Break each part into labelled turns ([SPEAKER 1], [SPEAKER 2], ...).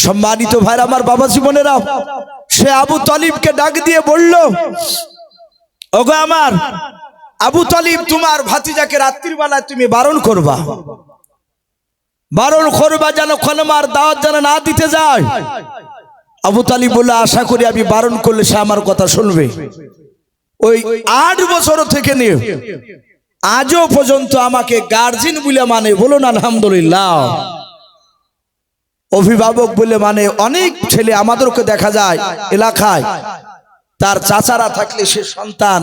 [SPEAKER 1] সম্মানিত ভাইরা আমার, বাবা জীবনেরা, সে আবু তালিবকে ডাক দিয়ে বলল, ওগো আমার আবু তালিব, তোমার ভাতিজাকে রাত্রির বেলায় তুমি বারণ করবা যেন কলেমার দাওয়াত যেন না দিতে যায়। আবু তালিব বলল, আশা করি আমি বারণ করলে সে আমার কথা শুনবে। ওই 8 বছর থেকে নিয়ে আজও পর্যন্ত আমাকে গার্জিয়ান বলে মানে, বলুন আলহামদুলিল্লাহ। অভিভাবক বলে মানে অনেক ছেলে আমাদেরকে দেখা যায় এলাকায়, তার চাচারা থাকলে সে সন্তান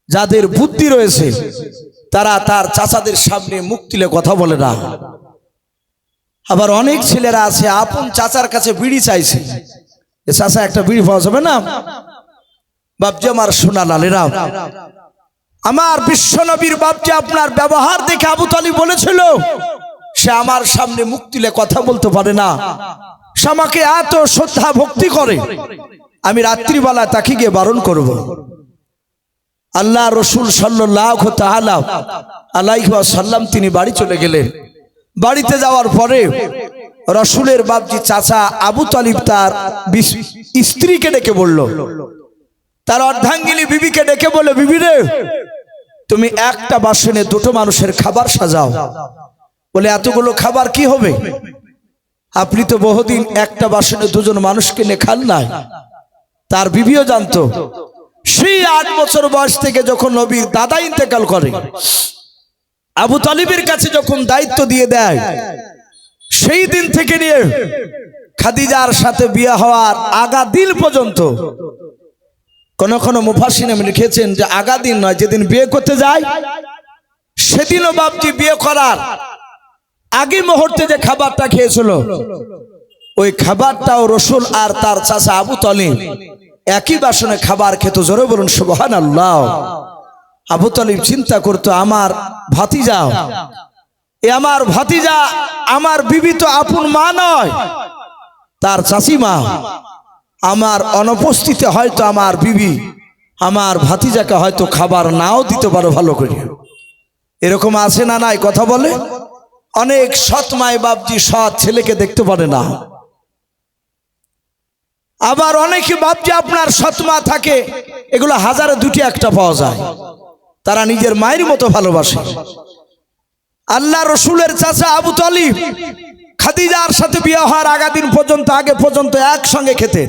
[SPEAKER 1] যাদের বুদ্ধি রয়েছে তারা তার চাচাদের সামনে মুখ তুলে কথা বলে না। আবার অনেক ছেলেরা আছে আপন চাচার কাছে বিড়ি চাইছে, চাচা একটা বিড়ি পাওয়া যাবে না? বাপজি আমার সোনা লালেরা, আমার বিশ্ব নবীর বাপজি আপনার ব্যবহার দেখে আবু তালিব বলেছিল, সে আমার সামনে মুখ তুলে কথা বলতে পারে না, সে আমাকে এত শ্রদ্ধা ভক্তি করে, আমি রাত্রিবেলা তাকে গিয়ে বারণ করব। আল্লাহ রসুল সাল্লাল্লাহু তাআলা আলাইহি ওয়াসাল্লাম তিনি বাড়ি চলে গেলেন। বাড়িতে যাওয়ার পরে রসুলের বাপজি চাচা আবু তালিব তার স্ত্রীকে ডেকে বলল, তার অর্ধাঙ্গিনী বিবিকে ডেকে বলে, বিবি রে, তুমি একটা বাসনে 2টো মানুষের খাবার সাজাও। বলে, এতগুলো খাবার কি হবে? আপনি তো বহুদিন একটা বাসনে 2জন মানুষকে নিয়ে খান নাই। তার বিবিও জানতো, সেই 8 বছর বয়স থেকে যখন নবীর দাদা ইন্তেকাল করে, আবু তালিবের কাছে যখন দায়িত্ব দিয়ে দেয়, সেই দিন থেকে নিয়ে খাদিজার সাথে বিয়ে হওয়ার আগা দিন পর্যন্ত, কোন কোন মুফাসসিরিন লিখেছেন যে আগা দিন নয়, যেদিন বিয়ে করতে যায় সেদিনও বাপজি বিয়ে করার আগে মুহূর্তে যে খাবারটা খেয়েছিল, ওই খাবারটাও রসুল আর তার চাচা আবু তালিব একই বাসনে খাবার খেত। জোরে বলুন সুবহানাল্লাহ। আবু তালিব চিন্তা করতো, আমার ভাতিজা, আমার ভাতিজা, আমার বিবি তো আপন মা নয়, তার চাচিমা। আমার অনুপস্থিতিতে হয়তো আমার বিবি আমার ভাতিজাকে হয়তো খাবার নাও দিতে পারো ভালো করে। এরকম আছে না নাই? কথা বলে। অনেক সৎ মায় বাপজি সৎ ছেলেকে দেখতে পারে না। আবার অনেকে বাপজি আপনার সৎমা থাকে, এগুলো হাজারে 2টি 1টা পাওয়া যায়, তারা নিজের মায়ের মতো ভালোবাসে। আল্লাহ রসুলের চাচা আবু তালিব খাদিজার সাথে বিয়ে হওয়ার আগে পর্যন্ত একসঙ্গে খেতেন।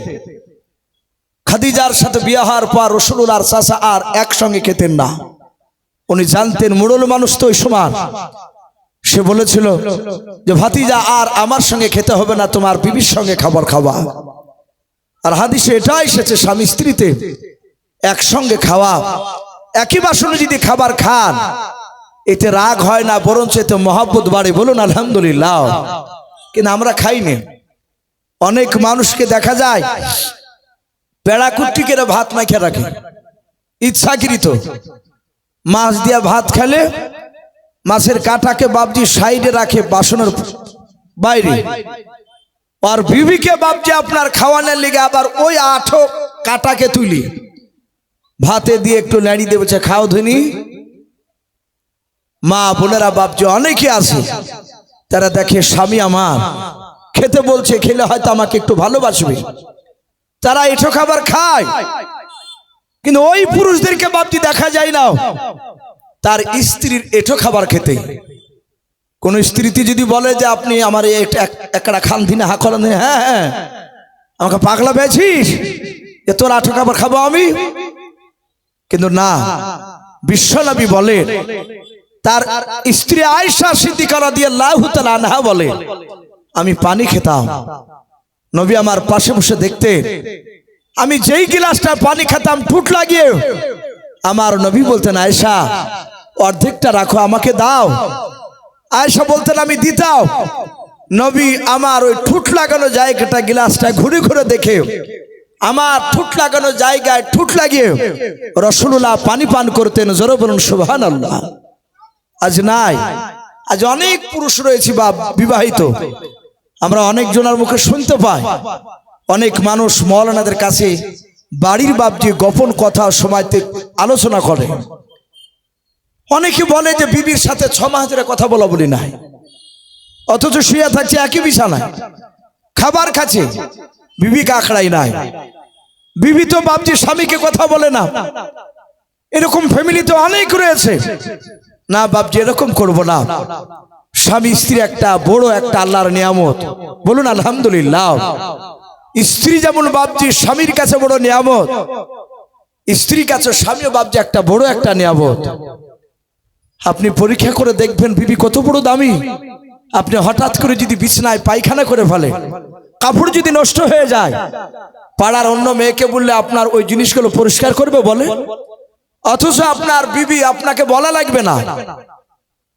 [SPEAKER 1] খাদিজার সাথে বিয়ে হওয়ার পর রসুলুল্লাহ আর চাচা আর একসঙ্গে খেতেন না। উনি জানতেন মুরল মানুষ তো ওই সময়। সে বলেছিল যে, ভাতিজা আর আমার সঙ্গে খেতে হবে না, তোমার বিবির সঙ্গে খাবার খাওয়া। আর হাদিসে এটা এসেছে, স্বামী স্ত্রীতে একসঙ্গে খাওয়া, একই বাসনে যদি খাবার খান, এতে রাগ হয় না, বরঞ্চ এতে মহব্বত বাড়ে। বলুন আলহামদুলিল্লাহ। কিন্তু আমরা খাইনি। অনেক মানুষকে দেখা যায় পেড়া কুট্টি করে ভাত মাইখে রাখে, ইচ্ছাকৃত। মাছ দিয়া ভাত খেলে মাছের কাঁটাকে বাপজি সাইডে রাখে বাসনের বাইরে, আর বিবিকে বাপজি আপনার খাওয়ানোর লেগে আবার ওই 8 কাঁটাকে তুলি ভাতে দিয়ে একটু নাড়ি দেবে, খাও ধনি। মা বোনেরা বাপজি অনেকে আছে, তারা দেখে স্বামী আমার খেতে বলছে, খেলে হয়তো আমাকে একটু ভালোবাসবে, তারা এঠো খাবার খায়। কিন্তু ওই পুরুষদেরকে বাপজি দেখা যায় না তার স্ত্রীর এঠো খাবার খেতে। কোন স্ত্রীতে যদি বলে যে আপনি আমার একটা খান দিনে হা করেন, হ্যাঁ হ্যাঁ, আমাকে পাগলা পেয়েছিস যে তোর 8 খাবার খাবো আমি? কিন্তু না, বিশ্বনবী বলে, তার স্ত্রী আয়েশা সিদ্দিকা রাদিয়াল্লাহু তাআলা আনহা বলে, আমি পানি খেতাম, নবী আমার পাশে বসে দেখতে, আমি যেই গ্লাসটা পানি খেতাম ঠুট লাগিয়ে, আমার নবী বলতেন, আয়েশা অর্ধেকটা রাখো, আমাকে দাও। আয়েশা বলতেন, আমি দিতাম। নবী আমার ওই ঠুট লাগানো জায়গাটা গ্লাসটা ঘুরে ঘুরে দেখে, আমার ঠুট লাগানো জায়গায় ঠুট লাগিয়ে রাসূলুল্লাহ পানি পান করতেন। জোরে বলুন সুবহানাল্লাহ। আজ নাই, আজ অনেক পুরুষ রয়েছে বা বিবাহিত, আমরা অনেক জনের মুখে শুনতে পাই, অনেক মানুষ মাওলানাদের কাছে বাড়ির বাপজি গোপন কথা সময়তে আলোচনা করে। অনেকে বলে যে বিবির সাথে 6 মাস ধরে কথা বলা বলি নাই, অথচ শুয়ে থাকছে একই বিছানায়, খাবার খাচ্ছে, বিবি কাকড়াই নাই। বিবি তো বাপজি স্বামীকে কথা বলে না। এরকম ফ্যামিলি তো অনেক রয়েছে। না বাপজি এরকম করব না। স্বামী স্ত্রী একটা বড় একটা আল্লাহর নিয়ামত, বলুন আলহামদুলিল্লাহ। স্ত্রী যেমন বাপজি স্বামীর কাছে বড় নিয়ামত, স্ত্রীর কাছে স্বামীও বাপজি একটা বড় একটা নিয়ামত। আপনি পরীক্ষা করে দেখবেন বিবি কত বড় দামি। আপনি হঠাৎ করে যদি বিছানায় পায়খানা করে ফেলে, কাপড় যদি নষ্ট হয়ে যায়, পাড়ার অন্য মেয়েকে বললে আপনার ওই জিনিসগুলো পরিষ্কার করবে বলে? অথচ আপনার বিবি আপনাকে বলা লাগবে না,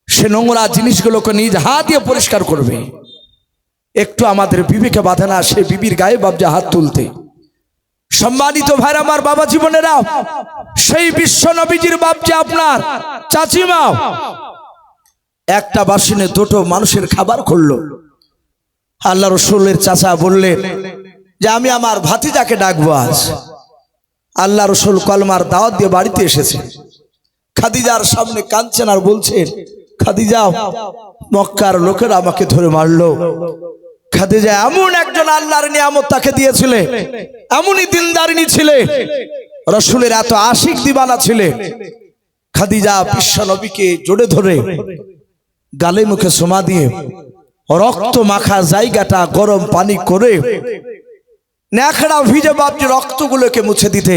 [SPEAKER 1] সে নোংরা জিনিসগুলোকে নিজ হাত দিয়ে পরিষ্কার করবে। একটু আমাদের বিবিকে বাধে না সে বিবির গায়ে বাপজা হাত তুলতে। সম্মানিত ভাইরা আমার, বাবা জীবনেরা, সেই বিশ্ব নবীজির বাপজা আপনার চাচিমা একটা বাসনে দুটো মানুষের খাবার করলো। আল্লাহ রসুলের চাচা বললেন যে আমি আমার ভাতিজাকে ডাকবো আজ। আল্লাহ রসুল কলমার দাওয়াত দিয়ে বাড়িতে এসেছে। খাদিজার সামনে কাঁদছেন আর বলছেন, খাদিজা, মক্কার লোকেরা আমাকে ধরে মারলো। খাদিজা এমন একজন আল্লাহর নিয়ামত তাকে দিয়েছিলে, এমনই দিনদারিনী ছিলে, রসুলের এত আশিক দিবানা ছিলে। খাদিজা বিশ্ব নবীকে জড়ে ধরে গালে মুখে সোমা দিয়ে রক্ত মাখা জায়গাটা গরম পানি করে ন্যাকড়া ভিজে বাপজি রক্তগুলোকে মুছে দিতে।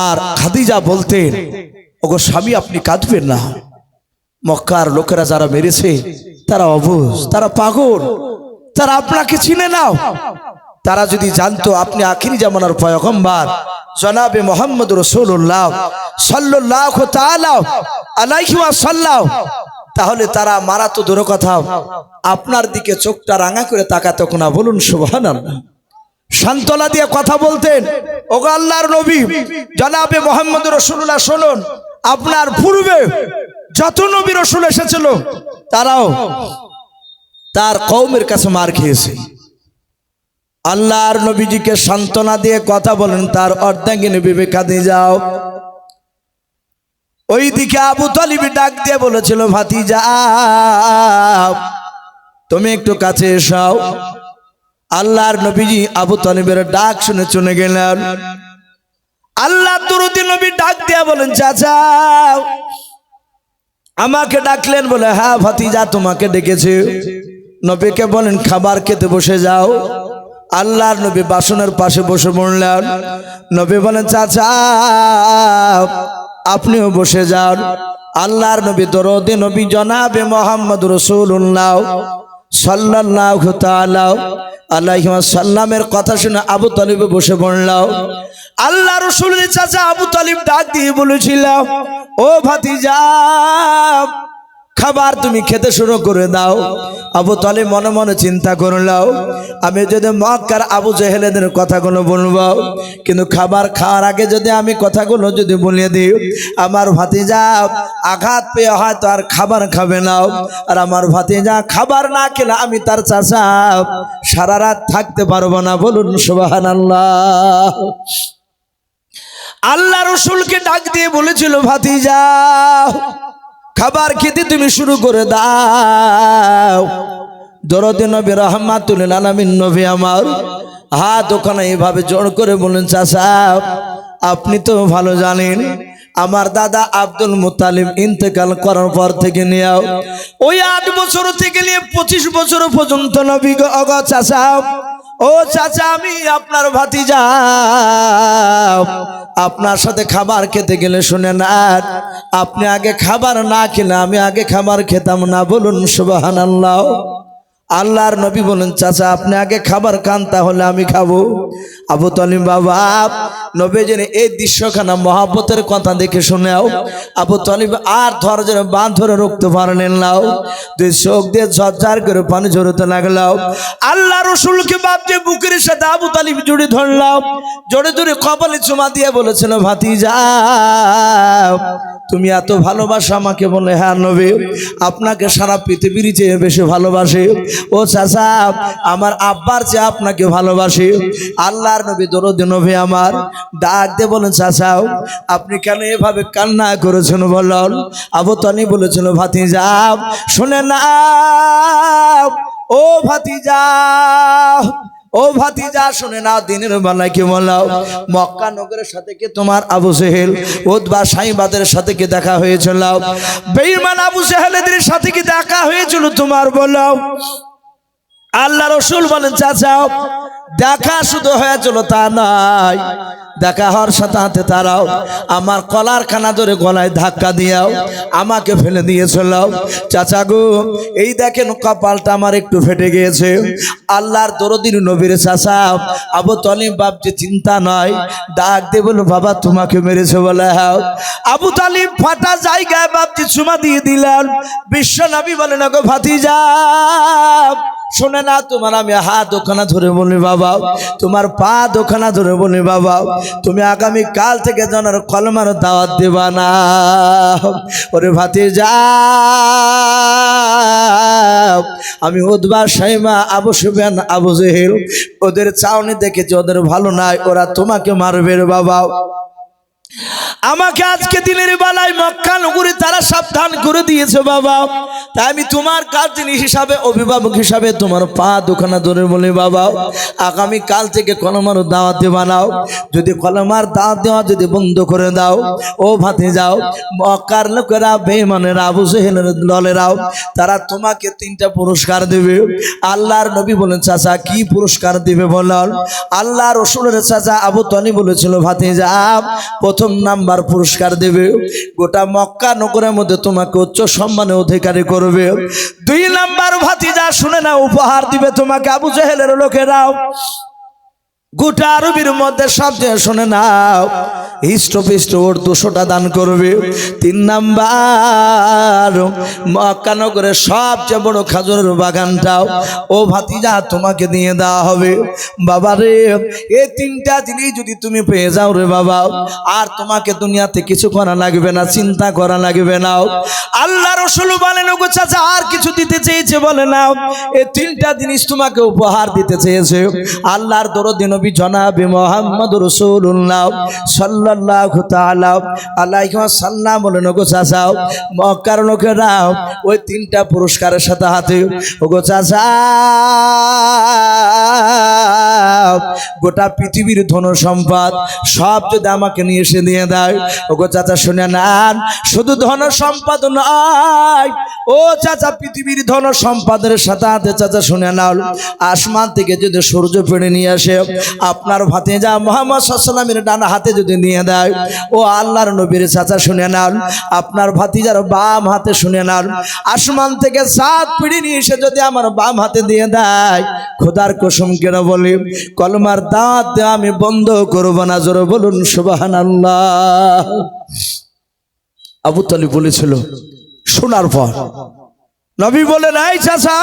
[SPEAKER 1] আর খাদিজা বলতেন, ওগো স্বামী আপনি কাঁদবেন না, মক্কার লোকেরা যারা মেরেছে তারা অবুঝ, তারা পাগল, তারা আপনাকে চিনে নাও। তারা যদি জানতো আপনি আখিরি জামানার পয়গম্বর জনাবে মুহাম্মদ রাসূলুল্লাহ সাল্লাল্লাহু তাআলা আলাইহি ওয়াসাল্লাম, তাহলে তারা মারা তো দূর কথা, আপনার দিকে চোখটা রাঙা করে তাকাতো না। বলুন সুবহানাল্লাহ। সান্তনা দিয়ে কথা বলতেন, ওগো আল্লাহর নবী জনাবে মুহাম্মদ রাসূলুল্লাহ, শুনুন, আপনার পূর্বে যত নবী রাসূল এসেছিল তারাও তার কওমের কাছে মার খেয়েছে। আল্লাহর নবীজিকে সান্তনা দিয়ে কথা বলেন, তার অর্ধাঙ্গিনী বিবি খাদিজা। ওইদিকে আবু তালিব ডাক দিয়ে বলেছিল, ভাতিজা তুমি একটু কাছে এসো। আল্লাহর নবীজি আবু তালিবের ডাক শুনে চলে গেলেন। আল্লাহর দরুদি নবী ডাক দিয়ে বলেন, চাচা আমাকে ডাকলেন? বলে হ্যাঁ ভাতিজা তোমাকে ডেকেছে। নবীকে বলেন খাবার খেতে বসে যাও। আল্লাহর নবী বাসনের পাশে বসে পড়লেন। নবী বলেন, চাচা আপনিও বসে যান। আল্লাহর নবী দরদি নবী জনাবে মুহাম্মদ রাসূলুল্লাহ সাল্লাল্লাহু তাআলা আলাইহি ওয়াসাল্লামের কথা শুনে আবু তালিব বসে পড়ল। আল্লাহ রাসূলের চাচা আবু তালিব ডাক দিয়ে বলেছিল, ও ভাতিজা খাবার তুমি খেতে শুরু করে দাও। আবু তালিব মনে মনে চিন্তা করলাম, আমি যদি মক্কার আবু জেহেলের কথাগুলো বলবো, কিন্তু খাবার খাওয়ার আগে যদি আমি কথাগুলো যদি বলে দিই, আমার ভাতিজা আঘাত পেয়ে হয়তো আর খাবার খাবে না। আর আমার ভাতিজা খাবার না খেলে আমি তার চাচা সারা রাত থাকতে পারবো না। বলুন সুবহানাল্লাহ। আল্লাহ রসুলকে ডাক দিয়ে বলেছিল, ভাতিজা খাবার খেতে তুমি শুরু করে দাও। দরদে নবী রাহমাতুল লিল আলামিন নবী আমার হাত ওখানে এইভাবে জোর করে বলেন, চাচা আপনি তো ভালো জানেন আমার দাদা আব্দুল মুত্তালিব ইন্তেকাল করার পর থেকে নিয়ে ওই 8 বছর থেকে নিয়ে 25 বছর পর্যন্ত নবী গো চাচা, ও চাচা আমি আপনার ভাতিজা, আপনার সাথে খাবার খেতে গেলে শুনেন, আর আপনি আগে খাবার না খেলে আমি আগে খাবার খেতাম না। বলুন সুবহানাল্লাহ। আল্লাহর নবী বলেন, চাচা আপনি আগে খাবার খান তাহলে আমি খাবো। আবু তালিব বাবা নবীজির এই দৃশ্যখানা মহব্বতের কথা দেখে শুনেও আবু তালিব আর ধৈর্যের বাঁধ ধরে রাখতে পারলেন না। দুই চোখ দিয়ে ঝরঝর করে পানি ঝরতে লাগলো। আল্লাহ রসুলকে বাপ যে বুকের সাথে আবু তালিব জড়ে ধরলাম, জড়ে ধরে কপালে চুমা দিয়ে বলেছিল, ভাতিজা তুমি এত ভালোবাসো আমাকে? বলে হ্যাঁ নবী, আপনাকে সারা পৃথিবীর চেয়ে বেশি ভালোবাসি। ও চাচা, আমার আব্বার চেয়ে আপনাকে ভালোবাসি। আল্লাহর নবী দরদি নবী আমার ডাক দিয়ে বলেন, চাচা আপনি কেন এভাবে কান্না করেছেন বলুন? আবু তালিব বলেছিল, ভাতিজা শুনে না, ও ভাতিজা, ও ভাতিজা শুনে না, দিনের বেলায় কি বললাম, মক্কা নগরের সাথে কি তোমার আবু জেহেল উতবা সাইবাদের সাথে কি দেখা হয়েছিল? বেঈমান আবু জেহেলের সাথে কি দেখা হয়েছিল তোমার? বলো। আল্লাহ রসুল বলেন, চাচা দেখা শুধু হয়েছিল তা নয়, দেখা হওয়ার সাথে সাথে তারাও আমার কলার খানা ধরে গলায় ধাক্কা দিয়াও আমাকে ফেলে দিয়েছিল। চাচা গো, এই দেখেন কপালটা আমার একটু ফেটে গিয়েছে। আল্লাহর দরদির নবীর চাচা আবু তালিব বাপজি চিন্তা নয়, ডাক দিয়ে বলল, বাবা তোমাকে মেরেছে বলে? হ্যাঁ। আবু তালিব ফাটা জায়গায় বাপজি চুমা দিয়ে দিলেন। বিশ্ব নবী বলেন, গো ভাতিজা শোনে না, তোমার আমি হাত ওখানা ধরে বলি বাবা, তোমার পা দোখানা ধরে বলি বাবা, তুমি আগামী কাল থেকে জানার কলমার দাওয়াত দেবা না। ওরে ভাতিজা, আমি উতবা সাইবা আবু সুফিয়ান আবু জেহেল ওদের চাউনি দেখেছি, ওদের ভালো নাই, ওরা তোমাকে মারবে রে বাবা। আমাকে আজকে দিনের বেলায় মক্কা নগরী তারা সাবধান করে দিয়েছে বাবা, তাই আমি তোমার গার্জিয়ান হিসাবে, অভিভাবক হিসাবে তোমার পা দোকানা ধরে বলি বাবা, আগামী কাল থেকে কলমার দাওয়াতে বানাও। যদি কলমার দাওয়াত দেওয়া যদি বন্ধ করে দাও, ও ভাতে যাও, মক্কার লোকেরা বেঈমানের আবু জেহেলের দলেরাও তারা তোমাকে 3টা পুরস্কার দেবে। আল্লাহর নবী বলেন, চাচা কি পুরস্কার দিবে বলেন? আল্লাহ রসুলের চাচা আবু তালিব বলেছিল, ভাতে যাও, প্রথম নাম্বার পুরস্কার দেবে, গোটা মক্কা নগরের মধ্যে তোমাকে উচ্চ সম্মানে অধিকারী করবে। 2 নাম্বার ভাতিজা শুনে না, উপহার দিবে তোমাকে আবু জেহেলের লোকেরাও গোটা আরবির মধ্যে সবচেয়ে শুনে নাও, হিষ্টপিষ্ট ওর 200টা দান করবে। 3 নাম্বার মক্কা নগরের সবচেয়ে বড় খাজুরের বাগানটাও ও ভাতিজা তোমাকে দিয়ে দেওয়া হবে। বাবা রে, এই 3টা জিনিস যদি তুমি পেয়ে যাও রে বাবা, আর তোমাকে দুনিয়াতে কিছু করা লাগবে না, চিন্তা করা লাগবে না। আল্লাহ রাসূল বলেন, ওগো চাচা আর কিছু দিতে চেয়েছে বলে নাও, এই 3টা জিনিস তোমাকে উপহার দিতে চেয়েছে। আল্লাহর দরদি নবী জনাবে মুহাম্মদ রাসূলুল্লাহ সাল্লাল্লাহু তাআলা আলাইহি ওয়াসাল্লাম বলেন, ওগো চাচা মক্কার লোকেরা ওই 3টা পুরস্কারের সাথে হাতে, ওগো চাচা গোটা পৃথিবীর ধন সম্পদ সব যদি আমাকে নিয়ে এসে দিয়ে দেয়, ওগো চাচা শুনে নেন, শুধু ধন সম্পদ নয়, ও চাচা পৃথিবীর ধন সম্পদের সাথে হাতে চাচা শুনে নাও, আসমান থেকে যদি সূর্য পেড়ে নিয়ে আসে আপনার ভাতিজা মুহাম্মদ সাল্লাল্লাহু আলাইহি ওয়াসাল্লামের ডান হাতে যদি নিয়ে দেয়, ও আল্লাহর নবীর চাচা শুনে নাও, আপনার ভাতিজার বাম হাতে শুনে নাও, আসমান থেকে 7 পিঁড়ি নিয়ে এসে যদি আমার বাম হাতে দিয়ে দেয়, খোদার কসম করে বলি কলমার দাওয়াত দেওয়া আমি বন্ধ করব না। জোরে বলুন সুবহানাল্লাহ। আবু তালিব বলেছিল, শোনার পর নবী বলেন, এই চাচা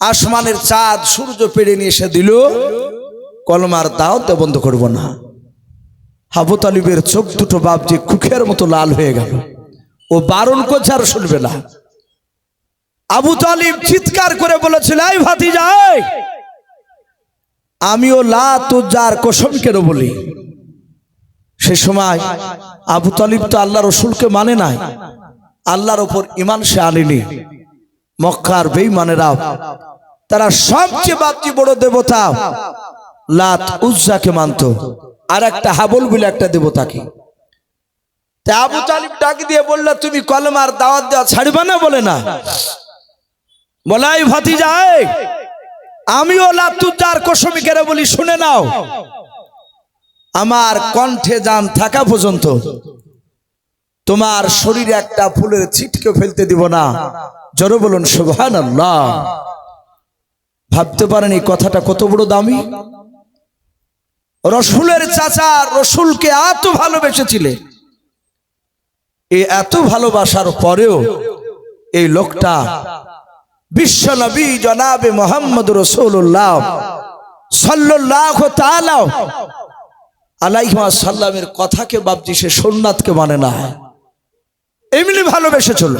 [SPEAKER 1] আসমানের চাঁদ সূর্য পেড়ে নিয়ে এসে দিল, কলমার দাওয়াত বন্ধ করব না। আবু তালিবের চোখ দুটো বাপজি কুখের মতো লাল হয়ে গেল, ও বারণ করছে আর শুনবে না। আবু তালিব চিৎকার করে বলেছিল, এই ভাতিজা আমিও লাত উজ্জার কসম করে বলি। সে সময় আবু তালিব তো আল্লাহ রসুলকে মানে নাই, আল্লাহর উপর ঈমান সে আনেনি। মক্কার বেঈমানেরা তারা সবচেয়ে বাপজি বড় দেবতা লাত উজ্জাকে মানত, আর একটা হাবল বলে একটা দেবতাকে। তা আবু তালিব ডাক দিয়ে বলল, তুমি কলমার দাওয়াত দেওয়া ছাড়বে না? বলে না। বলাই ভাতিজা আমিও লাত উজ্জার কসম করে বলি, শুনে নাও, আমার কণ্ঠে জান থাকা পর্যন্ত তোমার শরীরে একটা ফুলের ছিটকে ফেলতে দিব না। জোরে বলুন সুবহানাল্লাহ। ভাবতে পারেন এই কথাটা কত বড় দামি। রসুলের চাচা রসুলকে এত ভালোবেসেছিলেন, এই এত ভালোবাসার পরেও এই লোকটা বিশ্ব নবী জনাবে মুহাম্মদ রাসূলুল্লাহ সাল্লাল্লাহু তাআলা আলাইহিস সাল্লামের কথাকে বাপজি সে সুন্নাতকে মানে না, এমনি ভালোবেসে চলো।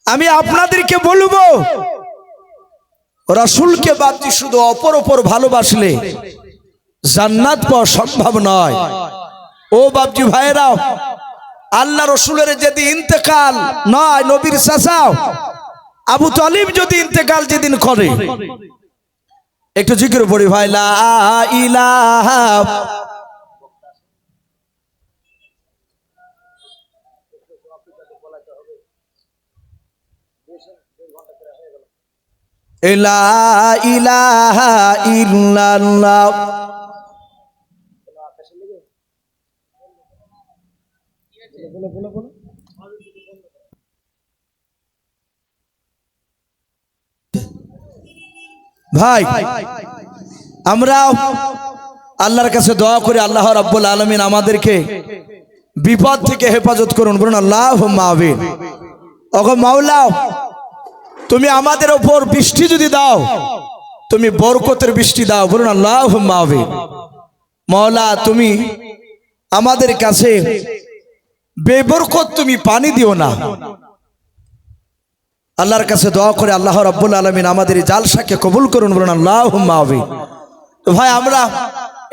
[SPEAKER 1] আমি আপনাদেরকে বলবো রাসূলকে বাপজি শুধু অপর ভালোবাসলে জান্নাত পাওয়া সম্ভব নয়। ও বাপজি ভাইরা, আল্লাহ রসুলের যদি ইন্তেকাল নয়, নবীর চাচা আবু তালিব যদি ইন্তেকাল যেদিন করে, একটু জিকির পড়ি ভাই, লা ইলাহা ইলাহা ইল্লাল্লাহ। ভাই আমরা আল্লাহর কাছে দোয়া করি, আল্লাহ রাব্বুল আলামিন আমাদেরকে বিপদ থেকে হেফাজত করুন, বলুন আল্লাহুম্মা আমিন। ওগো মাওলা, তুমি আমাদের উপর বৃষ্টি যদি দাও, তুমি বরকতের বৃষ্টি দাও, বলুন আল্লাহুম্মা আমিন। মাওলা, তুমি আমাদের কাছে বেবরকত তুমি পানি দিও না। আল্লাহর কাছে দোয়া করে আল্লাহ রাব্বুল আলামিন আমাদের এই জালসাকে কবুল করুন, বলুন আল্লাহুম্মা আমিন। তো ভাই আমরা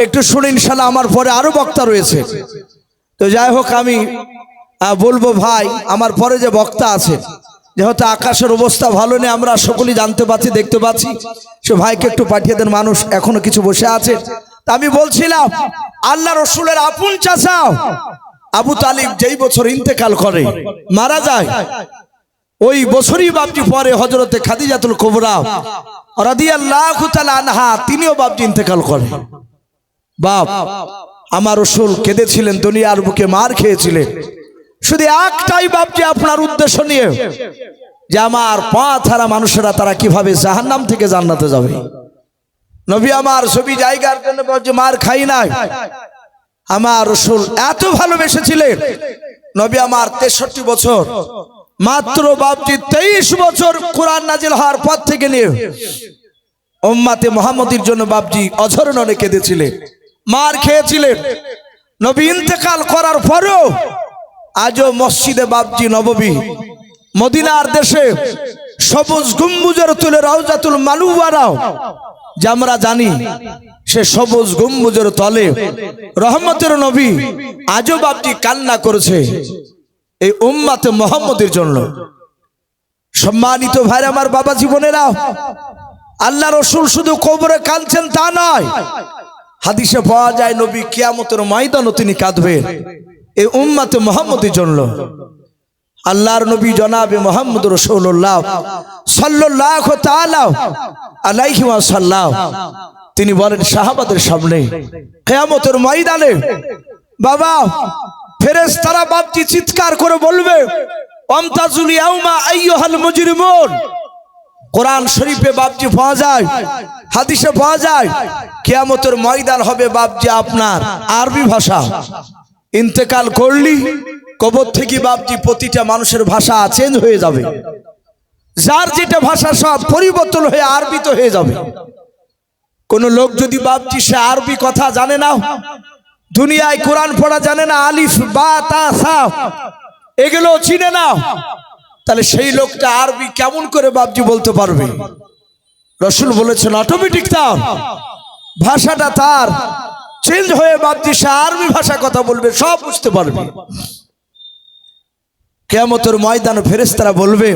[SPEAKER 1] একটু শুনি, ইনশাআল্লাহ আমার পরে আরো বক্তা রয়েছে। তো যাই হোক, আমি বলবো ভাই, আমার পরে যে বক্তা আছে, যেহেতু আকাশের অবস্থা ভালো নেই, আমরা সকলেই জানতে পাচ্ছি, দেখতে পাচ্ছি, সে ভাইকে একটু পাঠিয়ে দেন, মানুষ এখনো কিছু বসে আছে। তা আমি বলছিলাম, আল্লাহ রসুলের আপন চাচা আবু তালিব যেই বছর ইন্তেকাল করে, মারা যায়, ওই বছরই বাপজি পরে হযরতে খাদিজাতুল কুবরা রাদিয়াল্লাহু তাআলা আনহা তিনিও বাপজি ইন্তেকাল করেন। বাপ আমার রাসূল কেঁদেছিলেন, দুনিয়ার বুকে মার খেয়েছিলেন, শুধু একটাই বাপজি আপনার উদ্দেশ্য নিয়ে, যে আমার পথ হারা মানুষেরা তারা কিভাবে জাহান্নাম থেকে জান্নাতে যাবে। নবী আমার সবই জায়গার জন্য বাপজি মার খাই নাই। আমার রাসূল এত ভালোবেসেছিলেন, নবী আমার 63 বছর, মাত্র বাপজি 23 বছর কোরআন নাজিল হওয়ার পর থেকে নিয়ে উম্মতে মুহাম্মদীর জন্য বাপজি অঝরননে কেঁদেছিলেন, মার খেয়েছিলেন। নবী ইন্তেকাল করার পরেও আজও মসজিদে বাপজি নববী মদিনার দেশে সবুজ গম্বুজের তুলে রওজাতুল মানুওয়ারা, যে আমরা জানি সে সবুজ গম্বুজের তলে রহমতের নবী আজও বাপজি কান্না করেছে এই উম্মতে মুহাম্মদের জন্য। সম্মানিত ভাই আমার, বাবা জীবনেরা, আল্লাহ রসুল শুধু কবরে কাঁদছেন তা নয়, হাদিসে পাওয়া যায় নবী কিয়ামতের ময়দানে তিনি কাঁদবেন এই উম্মতে মুহাম্মদের জন্য। আল্লাহর নবী জনাবে মুহাম্মদ রাসূলুল্লাহ সাল্লাল্লাহু তাআলা আলাইহি ওয়াসাল্লাম তিনি বলেন সাহাবাদের সামনে কিয়ামতের ময়দানে, বাবা ফেরেশতারা বাপজি চিৎকার করে বলবে, আমতাজুল ইয়াউমা আইয়ুহাল মুজরিমুন। কোরআন শরীফে বাপজি পাওয়া যায়, হাদিসে পাওয়া যায়, কিয়ামতের ময়দান হবে বাপজি আপনার আরবি ভাষা। ইন্তেকাল করলি কবর থেকে বাপজি প্রতিটা মানুষের ভাষা চেঞ্জ হয়ে যাবে, যার যেটা ভাষা সব পরিবর্তন হয়ে আরবিতে হয়ে যাবে। কোন লোক যদি বাপজি সে আরবি কথা জানে না, দুনিয়ায় কোরআন পড়া জানে না, আলিফ বা তা সা এগুলো চিনে না, তাহলে সেই লোকটা আরবি কেমন করে বাপজি বলতে পারবে? রাসূল বলেছেন অটোমেটিক তার ভাষাটা তার চেঞ্জ হয়ে বাপজি সে আরবি ভাষা কথা বলবে, সব বুঝতে পারবে। কিয়ামতের ময়দানে ফেরেশতারা বলবে,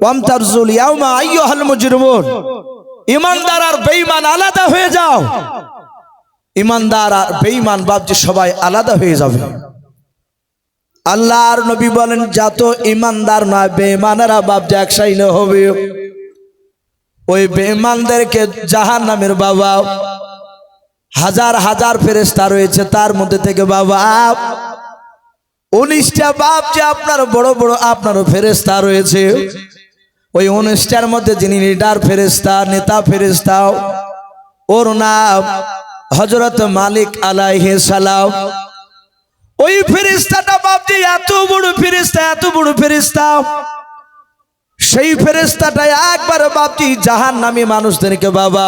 [SPEAKER 1] ওয়ামতারজুল ইয়াউমা আইয়ুহাল মুজরিমুন, ঈমানদার আর বেঈমান আলাদা হয়ে যাও। ঈমানদার আর বেঈমান বাপজি সবাই আলাদা হয়ে যাবে। আল্লাহর নবী বলেন, যত ঈমানদার নয় বেঈমানেরা বাপজি একসাইনে হবে, ওই বেঈমানদেরকে জাহান্নামের বাবা হাজার হাজার ফেরেশতা রয়েছে, তার মধ্যে থেকে বাবা 19টা বাপজি আপনার বড় বড় আপনারও ফেরেশতা রয়েছে। ওই 19টার মধ্যে যিনি লিডার ফেরেশতা, নেতা ফেরেশতা, ওর নাম হযরত মালিক আলাইহিস সালাম। ওই ফেরেশতাটা বাপজি এত বড় ফেরেশতা, এত বড় ফেরেশতা, সেই ফেরেশতাটা একবার বাপজি জাহান্নামী মানুষদেরকে বাবা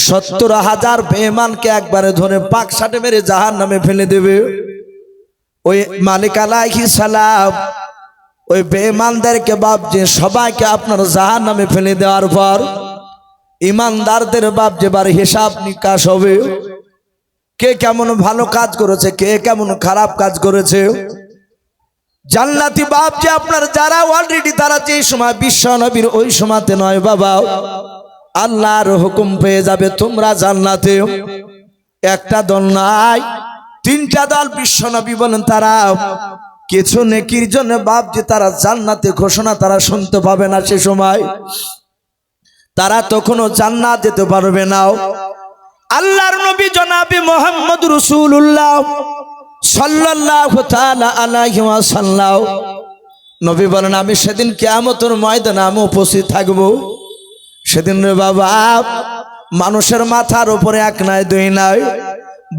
[SPEAKER 1] 70,000 বেঈমানকে একবারে ধরে পাক সাটে মেরে জাহান্নামে ফেলে দেবে। ওই মালিক আলাইহিস সালাম ওই বেঈমানদেরকে বাপ যে সবাইকে আপনার জাহান্নামে ফেলে দেওয়ার পর ইমানদারদের বাপ যে বার হিসাব নিকাশ হবে, কে কেমন ভালো কাজ করেছে, কে কেমন খারাপ কাজ করেছে। জান্নাতি বাপ যে আপনার যারা অলরেডি তারা যে সময় বিশ্ব নবীর ওই সময়তে নয় বাবা, আল্লাহর হুকুম পেয়ে যাবে তোমরা জান্নাতে। একটা দল নাই, 3টা দল। বিশ্ব নবী বলেন তারা কিছু নেকির জন্য বাপ যে তারা জান্নাতে ঘোষণা তারা শুনতে পাবে না, সে সময় তারা তখনও জান্নাত যেতে পারবে না। আল্লাহর নবী জনাবে মুহাম্মদ রাসূলুল্লাহ সাল্লাল্লাহু তাআলা আলাইহি ওয়াসাল্লাম নবী বলেন আমি সেদিন কিয়ামতের ময়দানে আমি উপস্থিত থাকব। সেদিন রে বাবা মানুষের মাথার উপরে এক নাই দুই নাই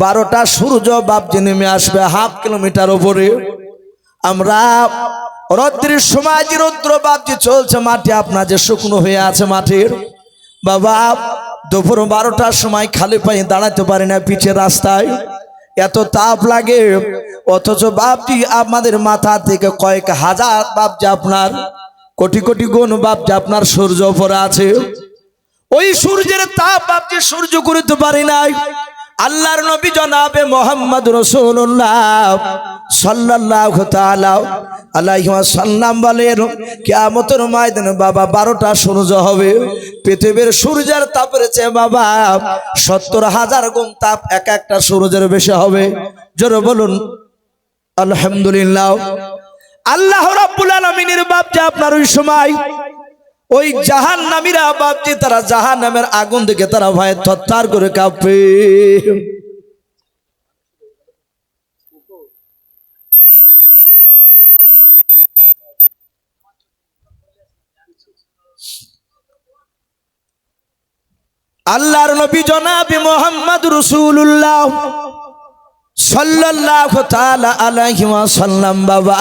[SPEAKER 1] 12টা সূর্য বাপ যে নেমে আসবে 1/2 কিলোমিটার উপরে। আমরা রৌদ্রের সময় যে রৌদ্র বাপ যে চলছে মাটি আপনার যে শুকনো হয়ে আছে মাটির বাবা, দুপুর 12টার সময় খালি পায়ে দাঁড়াতে পারি না পিছে রাস্তায়, এত তাপ লাগে। অথচ বাপজি আমাদের মাথা থেকে কয়েক হাজার বাপ যে আপনার কোটি কোটি গুণ বাপ যে আপনার সূর্য উপরে আছে। ওই সূর্যের তাপ বাপ যে সূর্য করতে পারি নাই। আল্লাহর নবী জনাবে মুহাম্মদ রাসূলুল্লাহ সাল্লাল্লাহু তাআলা আলাইহি ওয়াসাল্লাম বলেন কিয়ামতের ময়দানে বাবা 12টা সূর্য হবে। পৃথিবীর সূর্যের তাপের চেয়ে বাবা 70,000 গুণ তাপ এক একটা সূর্যের বেশি হবে। জোরে বলুন আলহামদুলিল্লাহ। আল্লাহ রাব্বুল আলামিনের বাপ যে আপনার ওই সময় ওই জাহান্নামীরা বাপ যে তারা জাহান্নামের আগুন দেখে তারা ভয়ে থরথর করে কাঁপে। আল্লাহর নবী জনাবে মুহাম্মদ রাসূলুল্লাহ সাল্লাল্লাহু তাআলা আলাইহি ওয়াসাল্লাম বাবা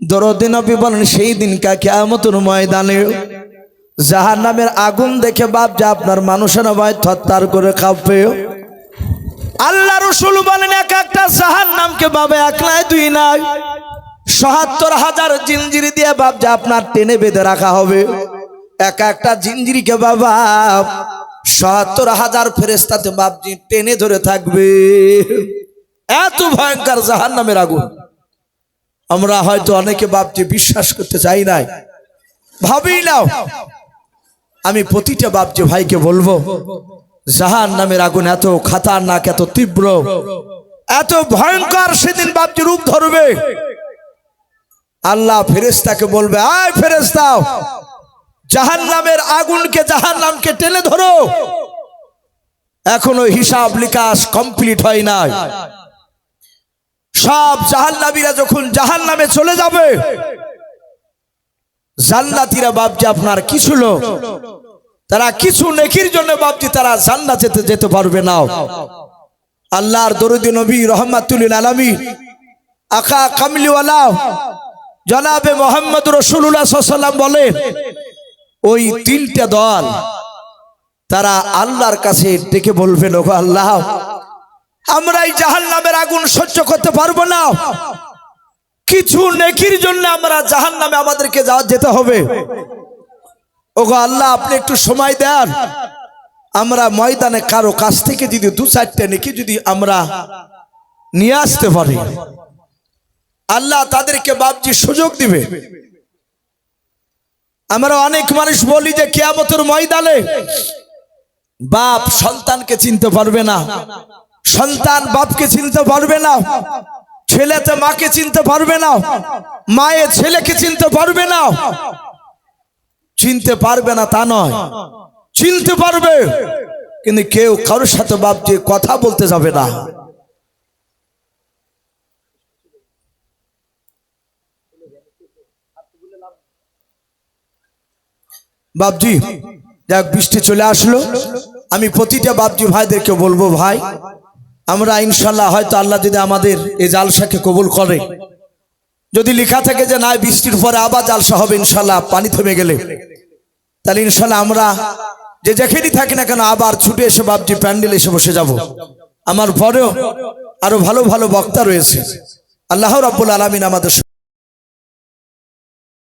[SPEAKER 1] দরদে নবী বলেন সেই দিন কিয়ামতের ময়দানে জাহান্নামের আগুন দেখে বাপ যে আপনার মানুষের ভয় থরথর করে কাঁপে। আল্লাহ রাসূল বলেন এক একটা জাহান্নামকে বাবা এক নাই দুই নাই ৭৭,000 জিনজির দিয়ে বাপ যে আপনার টেনে বেঁধে রাখা হবে। এক একটা জিনজিরিকে বাবা ৭৭,000 ফেরেশতাতে বাপ যে টেনে ধরে থাকবে। এত ভয়ঙ্কর জাহান্নামের আগুন। আমরা হয়তো অনেকে বাপ যে বিশ্বাস করতে চাই নাই, ভাবি নাও। আমি প্রতিটা বাপ যে ভাইকে বলবো জাহান্নামের আগুন এত খতরনাক, এত তীব্র, এত ভয়ঙ্কর সেদিন বাপ যে রূপ ধরবে। আল্লাহ ফেরেশতাকে বলবে আয় ফেরেশতা জাহান্নামের আগুনকে জাহান্নামকে টেনে ধরো, এখনো হিসাব নিকাশ কমপ্লিট হয় নাই। সব জাহান্নামীরা যখন জাহান্নামে চলে যাবে জান্নাতীরা বাপ যে আপনার কিছু লোক তারা কিছু নেকির জন্য বাপ যে তারা জান্নাতে যেতে পারবে না। আল্লাহর দরুদি নবী রাহমাতুল লিল আলামিন আকা কামলিওয়ালা জনাবে মুহাম্মদ রাসূলুল্লাহ সাল্লাল্লাহু আলাইহি ওয়াসাল্লাম বলেন ওই 3টা দল তারা আল্লাহর কাছে ডেকে বলবেন ওগো আল্লাহ আমরা এই জাহান্নামের আগুন সহ্য করতে পারবো না, কিছু নেকির জন্য আমরা জাহান্নামে আমাদেরকে যেতে হবে। ওগো আল্লাহ আপনি একটু সময় দেন, আমরা ময়দানে কারো কাছ থেকে যদি 2-4টা নেকি যদি আমরা নিয়ে আসতে পারি আল্লাহ তাদেরকে বাপজি সুযোগ দিবে। আমরা অনেক মানুষ বলি যে কিয়ামতের ময়দানে বাপ সন্তানকে চিনতে পারবে না, সন্তান বাপকে চিনতে পারবে না, ছেলেতে মাকে চিনতে পারবে না, মায়ে ছেলেকে চিনতে পারবে না। চিনতে পারবে না তা নয়, চিনতে পারবে, কিন্তু কেউ কারোর সাথে বাপ যে কথা বলতে যাবে না। বাপজি যাক বৃষ্টি চলে আসলো, আমি প্রতিটা বাপজি ভাইদেরকে বলবো ভাই আমরা ইনশাল্লাহ হয়তো আল্লাহ যদি আমাদের এই জালসাকে কবুল করে, যদি লেখা থাকে যে না বৃষ্টির পরে আবার জালসা হবে ইনশাল্লাহ পানি থেমে গেলে, তাহলে ইনশাল্লাহ আমরা যে যেখানেই থাকি না কেন আবার ছুটে এসে বাপজি প্যান্ডেল এসে বসে যাব। আমার পরেও আরো ভালো ভালো বক্তা রয়েছে। আল্লাহ রাব্বুল আলামিন আমাদের